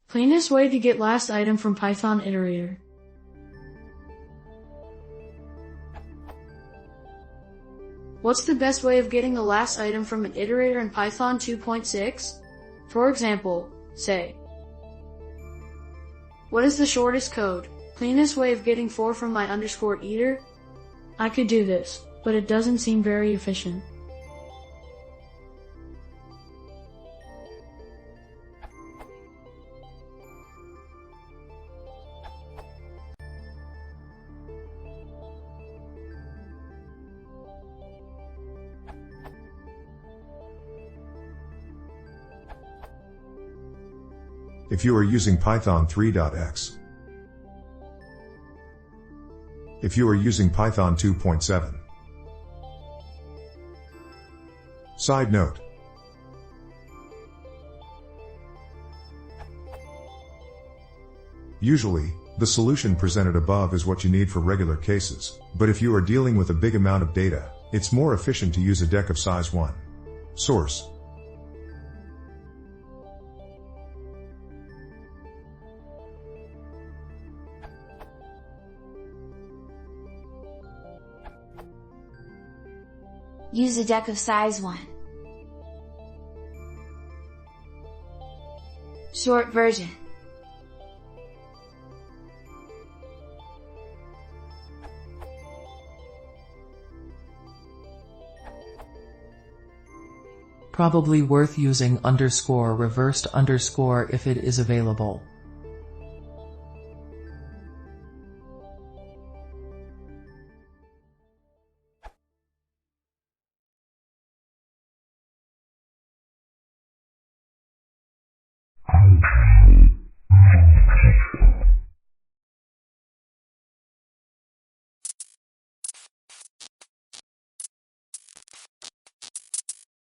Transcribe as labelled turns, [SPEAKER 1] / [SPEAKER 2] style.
[SPEAKER 1] Cleanest way to get last item from Python iterator. What's the best way of getting the last item from an iterator in Python 2.6? For example, say, what is the shortest code? Cleanest way of getting 4 from my underscore eater? I could do this, but it doesn't seem very efficient.
[SPEAKER 2] If you are using Python 3.x. If you are using Python 2.7. Side note. Usually, the solution presented above is what you need for regular cases, but if you are dealing with a big amount of data, it's more efficient to use a deck of size 1. Source.
[SPEAKER 3] Use a deck of size 1. Short version.
[SPEAKER 4] Probably worth using underscore reversed underscore if it is available.
[SPEAKER 5] Okay.